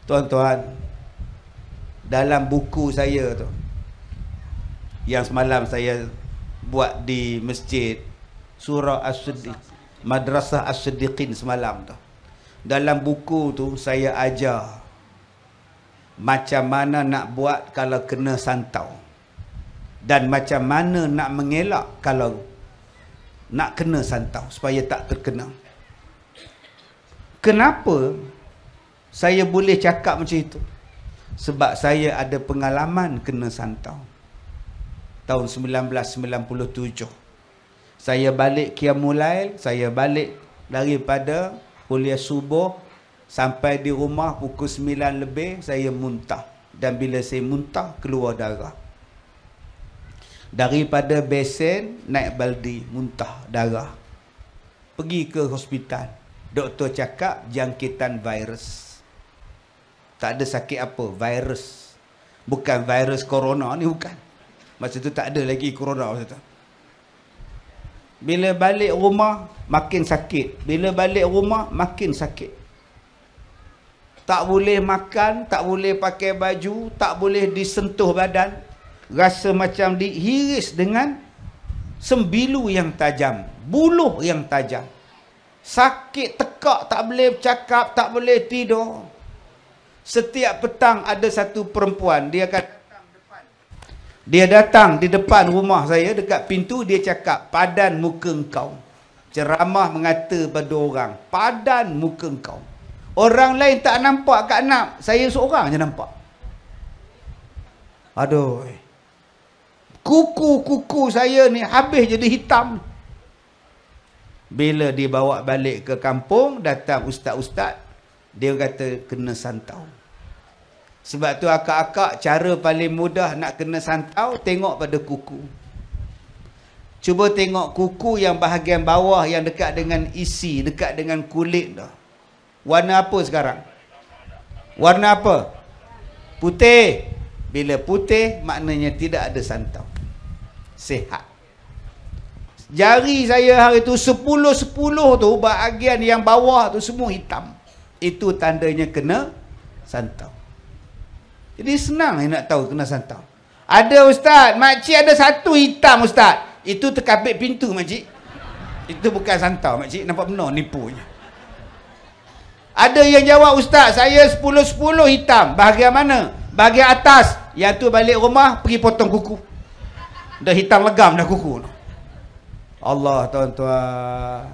Tuan-tuan, dalam buku saya tu, yang semalam saya buat di masjid Surah As-Siddiq, Madrasah As-Siddiqin semalam tu, dalam buku tu saya ajar macam mana nak buat kalau kena santau, dan macam mana nak mengelak kalau nak kena santau supaya tak terkena. Kenapa saya boleh cakap macam itu? Sebab saya ada pengalaman kena santau. Tahun 1997 saya balik Qiyamul Lail, saya balik daripada kuliah subuh sampai di rumah pukul 9 lebih, saya muntah. Dan bila saya muntah, keluar darah. Daripada besen naik baldi, muntah darah. Pergi ke hospital, doktor cakap jangkitan virus. Tak ada sakit apa, virus. Bukan virus corona ni, bukan. Masa tu tak ada lagi corona masa tu. Bila balik rumah makin sakit, bila balik rumah makin sakit. Tak boleh makan, tak boleh pakai baju, tak boleh disentuh badan. Rasa macam dihiris dengan sembilu yang tajam, buluh yang tajam. Sakit tekak, tak boleh bercakap, tak boleh tidur. Setiap petang ada satu perempuan, dia datang di depan rumah saya, dekat pintu, dia cakap, padan muka engkau. Ceramah mengata pada orang, padan muka engkau. Orang lain tak nampak kat nak, saya seorang je nampak. Aduh, kuku saya ni habis jadi hitam. Bila dibawa balik ke kampung, datang ustaz-ustaz, dia kata kena santau. Sebab tu akak-akak, cara paling mudah nak kena santau, tengok pada kuku. Cuba tengok kuku yang bahagian bawah yang dekat dengan isi, dekat dengan kulit dah. Warna apa sekarang? Warna apa? Putih. Bila putih, maknanya tidak ada santau. Sihat. Jari saya hari tu 10-10 tu, bahagian yang bawah tu semua hitam. Itu tandanya kena santau. Jadi senang nak tahu kena santau. Ada ustaz, makcik ada satu hitam ustaz. Itu terkapit pintu makcik. Itu bukan santau makcik, nampak benar nipunya. Ada yang jawab, ustaz saya 10-10 hitam. Bahagian mana? Bahagian atas. Yang tu balik rumah pergi potong kuku. Dah hitam legam dah kuku. Allah tuan-tuan,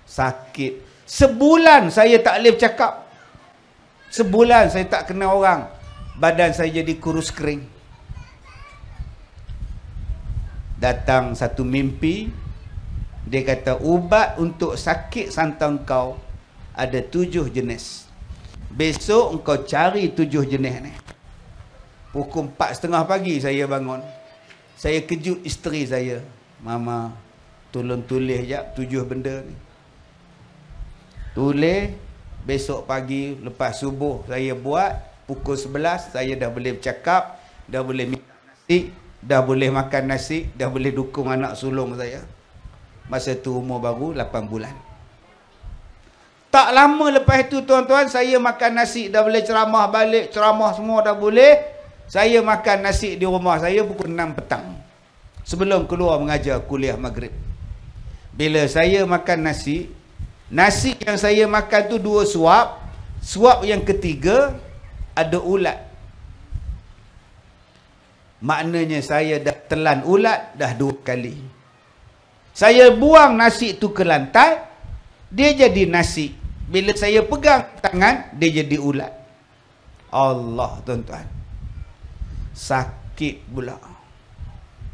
sakit. Sebulan saya tak boleh bercakap. Sebulan saya tak kenal orang. Badan saya jadi kurus kering. Datang satu mimpi. Dia kata ubat untuk sakit santau kau ada 7 jenis. Besok engkau cari 7 jenis ni. Pukul 4:30 pagi saya bangun. Saya kejut isteri saya. Mama, tolong tulis jap 7 benda ni. Tulis. Besok pagi lepas subuh saya buat. Pukul 11 saya dah boleh bercakap, dah boleh minta nasi, dah boleh makan nasi, dah boleh dukung anak sulung saya. Masa tu umur baru 8 bulan. Tak lama lepas itu tuan-tuan, saya makan nasi, dah boleh ceramah balik, ceramah semua dah boleh. Saya makan nasi di rumah saya pukul 6 petang. Sebelum keluar mengajar kuliah maghrib. Bila saya makan nasi, nasi yang saya makan tu 2 suap. Suap yang ketiga ada ulat. Maknanya saya dah telan ulat dah 2 kali. Saya buang nasi tu ke lantai, dia jadi nasi. Bila saya pegang tangan, dia jadi ulat. Allah tuan-tuan. Sakit pula.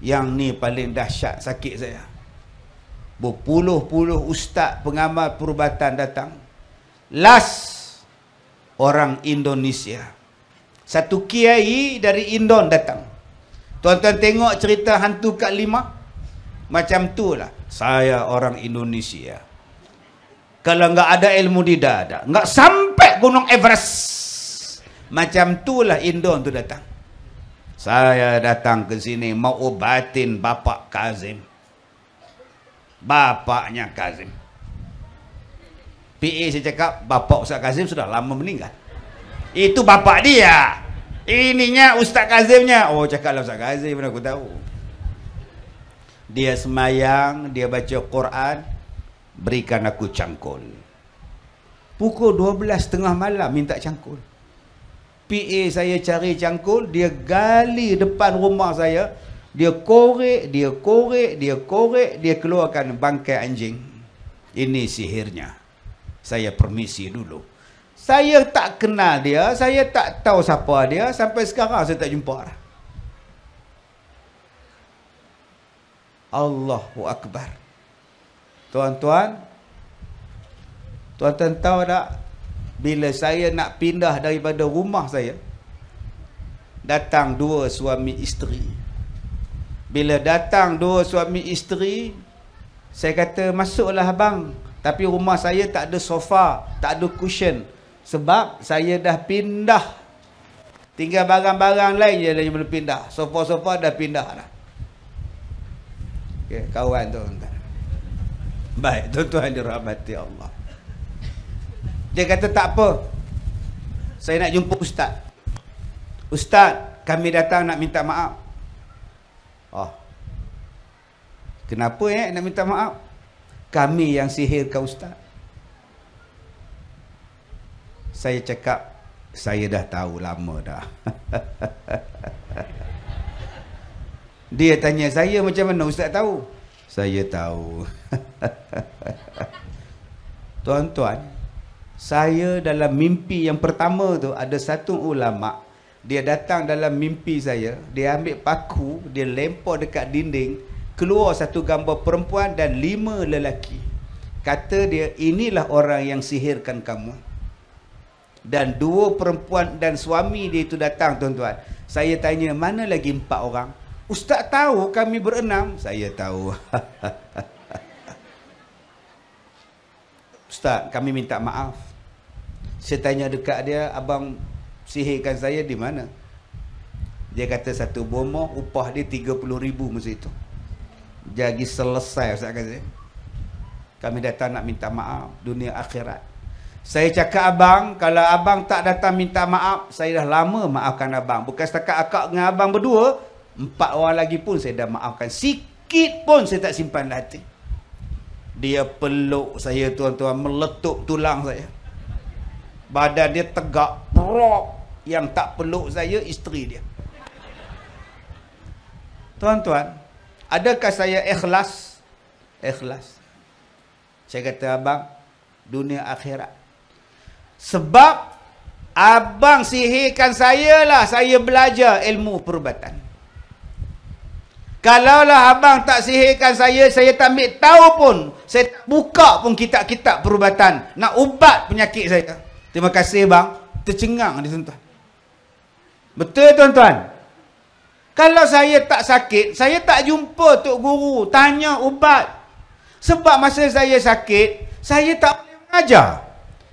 Yang ni paling dahsyat sakit saya. Berpuluh-puluh ustaz pengamal perubatan datang. Last orang Indonesia. Satu kiai dari Indon datang. Tuan-tuan tengok cerita hantu Kak Lima. Macam tu lah. Saya orang Indonesia. Kalau enggak ada ilmu di dada, enggak sampai Gunung Everest. Macam tu lah Indon tu datang. Saya datang ke sini mau obatin Bapak Kazim. Bapaknya Kazim. PA saya cakap, Bapak Ustaz Kazim sudah lama meninggal. Itu bapak dia. Ininya Ustaz Kazimnya. Oh, cakaplah Ustaz Kazim, mana aku tahu. Dia semayang, dia baca Quran, berikan aku cangkul. Pukul 12 tengah malam minta cangkul. PA saya cari cangkul, dia gali depan rumah saya, dia korek, dia korek, dia korek, dia keluarkan bangkai anjing. Ini sihirnya. Saya permisi dulu. Saya tak kenal dia, saya tak tahu siapa dia, sampai sekarang saya tak jumpa. Allahu Akbar. Tuan-tuan, tuan-tuan tahu tak, bila saya nak pindah daripada rumah saya, datang dua suami isteri. Bila datang dua suami isteri, saya kata, masuklah abang. Tapi rumah saya tak ada sofa, tak ada cushion. Sebab saya dah pindah. Tinggal barang-barang lain je yang belum pindah. Sofa-sofa dah pindah dah. Okay, kawan tuan-tuan. Baik, tuan-tuan dirahmati Allah. Dia kata, tak apa, saya nak jumpa Ustaz. Ustaz, kami datang nak minta maaf. Oh, kenapa nak minta maaf? Kami yang sihirkan Ustaz. Saya cakap, saya dah tahu lama dah. Dia tanya saya, macam mana Ustaz tahu? Saya tahu. Tuan-tuan, saya dalam mimpi yang pertama tu, ada satu ulama, dia datang dalam mimpi saya, dia ambil paku, dia lempar dekat dinding, keluar satu gambar perempuan dan 5 lelaki. Kata dia, inilah orang yang sihirkan kamu. Dan 2 perempuan dan suami dia itu datang, tuan-tuan. Saya tanya, mana lagi 4 orang? Ustaz tahu kami berenam. Saya tahu. Ustaz, kami minta maaf. Saya tanya dekat dia, abang sihirkan saya di mana? Dia kata satu bomoh, upah dia 30,000 masa itu. Jadi selesai Ustaz kata. Kami datang nak minta maaf, dunia akhirat. Saya cakap abang, kalau abang tak datang minta maaf, saya dah lama maafkan abang. Bukan setakat akak dengan abang berdua, 4 orang lagi pun saya dah maafkan. Sikit pun saya tak simpan hati. Dia peluk saya, tuan-tuan, meletup tulang saya. Badan dia tegak, prop. Yang tak peluk saya, isteri dia. Tuan-tuan, adakah saya ikhlas? Ikhlas. Saya kata, abang, dunia akhirat. Sebab abang sihirkan saya lah, saya belajar ilmu perubatan. Kalaulah abang tak sihirkan saya tak ambil tahu pun, saya tak buka pun kitab-kitab perubatan nak ubat penyakit saya. Terima kasih bang. Tercengang dia, tuan-tuan. Betul tuan-tuan? Kalau saya tak sakit, saya tak jumpa tok guru tanya ubat. Sebab masa saya sakit, saya tak boleh mengajar.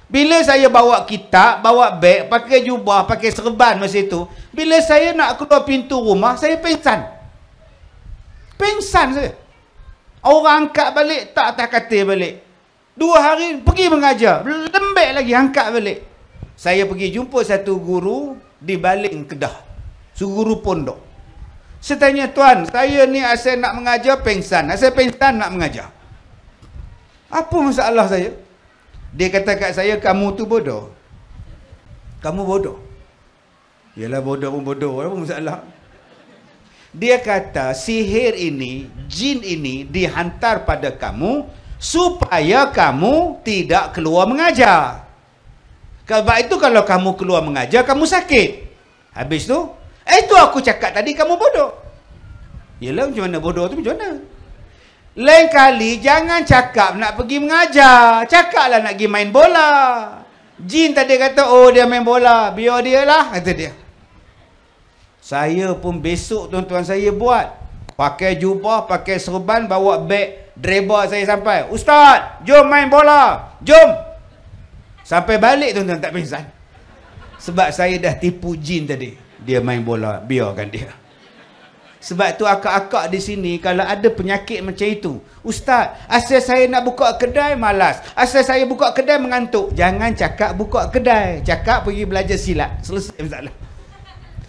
Bila saya bawa kitab, bawa beg, pakai jubah, pakai serban masa itu, bila saya nak keluar pintu rumah, saya pingsan. Pingsan saya. Orang angkat balik, tak atas katil balik. 2 hari pergi mengajar, lembek lagi, angkat balik. Saya pergi jumpa satu guru di Baling, Kedah. Guru pondok. Saya tanya, tuan, saya ni asal nak mengajar, pingsan. Asal pingsan nak mengajar. Apa masalah saya? Dia kata kat saya, kamu tu bodoh. Kamu bodoh. Yalah, bodoh pun bodoh. Apa masalah? Dia kata, sihir ini, jin ini dihantar pada kamu supaya kamu tidak keluar mengajar. Sebab itu kalau kamu keluar mengajar, kamu sakit. Habis tu, itu aku cakap tadi, kamu bodoh. Yalah, macam mana bodoh tu, macam mana? Lain kali jangan cakap nak pergi mengajar, cakaplah nak pergi main bola. Jin tadi kata, oh dia main bola, biar dia lah, kata dia. Saya pun besok tuan-tuan saya buat, pakai jubah, pakai serban, bawa beg, driver saya sampai, Ustaz, jom main bola, jom. Sampai balik tuan-tuan tak pingsan. Sebab saya dah tipu jin tadi. Dia main bola, biarkan dia. Sebab tu akak-akak di sini kalau ada penyakit macam itu, ustaz, asal saya nak buka kedai malas, asal saya buka kedai mengantuk. Jangan cakap buka kedai, cakap pergi belajar silat, selesai masalah.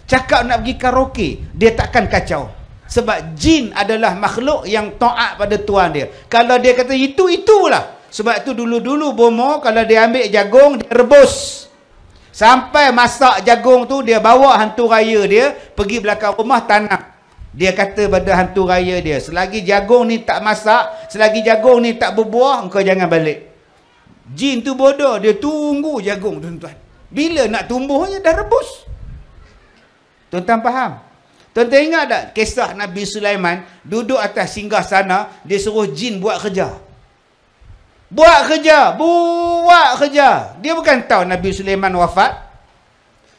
Cakap nak pergi karaoke, dia takkan kacau. Sebab jin adalah makhluk yang taat pada tuan dia. Kalau dia kata itulah. Sebab tu dulu-dulu bomo kalau dia ambil jagung, dia rebus. Sampai masak jagung tu, dia bawa hantu raya dia pergi belakang rumah tanam. Dia kata pada hantu raya dia, selagi jagung ni tak masak, selagi jagung ni tak berbuah, engkau jangan balik. Jin tu bodoh, dia tunggu jagung tuan-tuan. Bila nak tumbuhnya dah rebus. Tuan-tuan faham? Tuan-tuan ingat tak kisah Nabi Sulaiman duduk atas singgah sana, dia suruh jin buat kerja. Buat kerja. Dia bukan tahu Nabi Sulaiman wafat.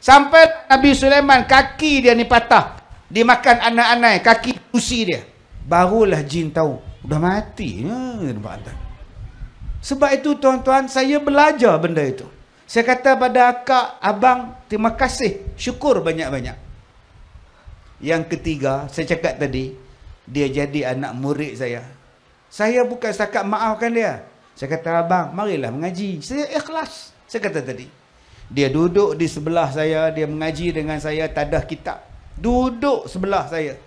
Sampai Nabi Sulaiman kaki dia ni patah. Dia makan anak-anak kaki kursi dia. Barulah jin tahu. Udah mati. Sebab itu tuan-tuan, saya belajar benda itu. Saya kata pada akak, abang, terima kasih. Syukur banyak-banyak. Yang ketiga, saya cakap tadi, dia jadi anak murid saya. Saya bukan setakat maafkan dia. Saya kata, abang, marilah mengaji. Saya ikhlas. Saya kata tadi. Dia duduk di sebelah saya, dia mengaji dengan saya, tadah kitab. Duduk sebelah saya.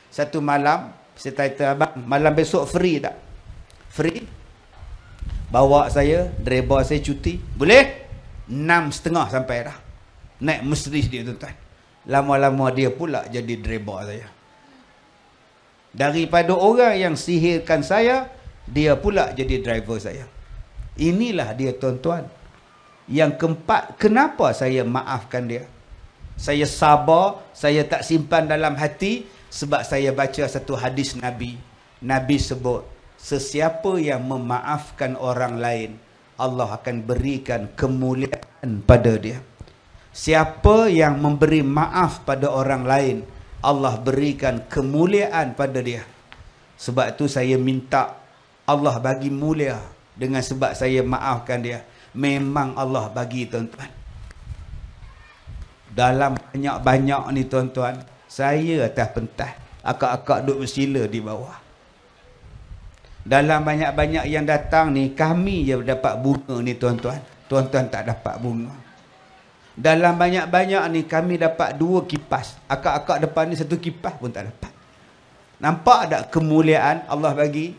Satu malam, saya tanya, abang, malam besok free tak? Free? Bawa saya, driver saya cuti. Boleh? 6:30 sampai dah. Naik Mercedes dia, tuan-tuan. Lama-lama dia pula jadi driver saya. Daripada orang yang sihirkan saya, dia pula jadi driver saya. Inilah dia tuan-tuan. Yang keempat, kenapa saya maafkan dia? Saya sabar, saya tak simpan dalam hati, sebab saya baca satu hadis Nabi. Nabi sebut, sesiapa yang memaafkan orang lain, Allah akan berikan kemuliaan pada dia. Siapa yang memberi maaf pada orang lain, Allah berikan kemuliaan pada dia. Sebab tu saya minta Allah bagi mulia dengan sebab saya maafkan dia. Memang Allah bagi tuan-tuan. Dalam banyak-banyak ni tuan-tuan, saya atas pentas, akak-akak duduk bersila di bawah. Dalam banyak-banyak yang datang ni, kami je dapat bunga ni tuan-tuan. Tuan-tuan tak dapat bunga. Dalam banyak-banyak ni kami dapat 2 kipas. Akak-akak depan ni 1 kipas pun tak dapat. Nampak tak kemuliaan Allah bagi?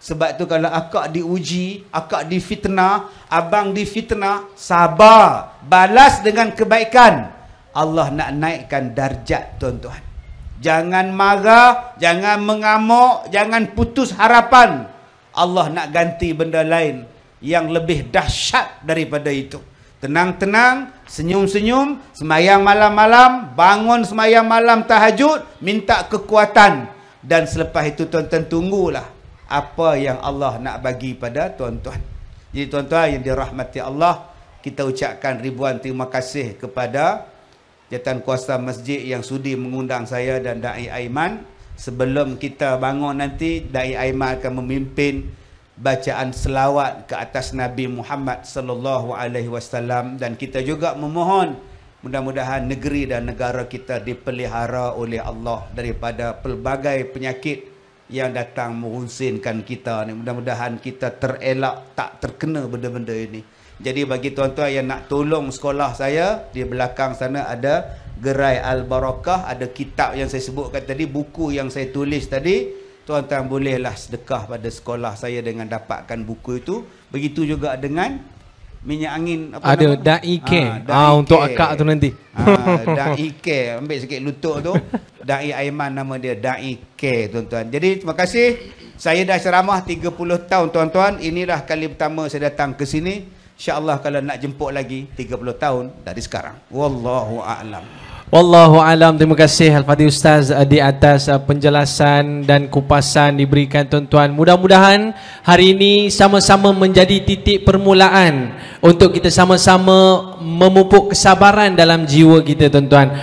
Sebab tu kalau akak diuji, akak difitnah, abang difitnah, sabar, balas dengan kebaikan. Allah nak naikkan darjat tuan-tuan. Jangan marah, jangan mengamuk, jangan putus harapan. Allah nak ganti benda lain yang lebih dahsyat daripada itu. Tenang-tenang, senyum-senyum, semayang malam-malam, bangun semayang malam tahajud, minta kekuatan. Dan selepas itu tuan-tuan tunggulah apa yang Allah nak bagi pada tuan-tuan. Jadi tuan-tuan yang dirahmati Allah, kita ucapkan ribuan terima kasih kepada jawatan kuasa masjid yang sudi mengundang saya dan Da'i Aiman. Sebelum kita bangun nanti, Da'i Aiman akan memimpin bacaan selawat ke atas Nabi Muhammad sallallahu alaihi wasallam, dan kita juga memohon mudah-mudahan negeri dan negara kita dipelihara oleh Allah daripada pelbagai penyakit yang datang merunsinkan kita ni. Mudah-mudahan kita terelak, tak terkena benda-benda ini. Jadi bagi tuan-tuan yang nak tolong sekolah saya, di belakang sana ada gerai Al-Barakah, ada kitab yang saya sebutkan tadi, buku yang saya tulis tadi. Tuan-tuan bolehlah sedekah pada sekolah saya dengan dapatkan buku itu. Begitu juga dengan minyak angin apa ada nama? Da'i Care. Untuk akak tu nanti. Da'i Care, ambil sikit lutut tu. Da'i Aiman nama dia, Da'i Care tuan-tuan. Jadi terima kasih. Saya dah ceramah 30 tahun tuan-tuan. Inilah kali pertama saya datang ke sini. InsyaAllah kalau nak jemput lagi 30 tahun dari sekarang. Wallahu a'lam. Wallahu alam. Terima kasih Al-Fatih Ustaz di atas penjelasan dan kupasan diberikan tuan-tuan. Mudah-mudahan hari ini sama-sama menjadi titik permulaan untuk kita sama-sama memupuk kesabaran dalam jiwa kita tuan-tuan.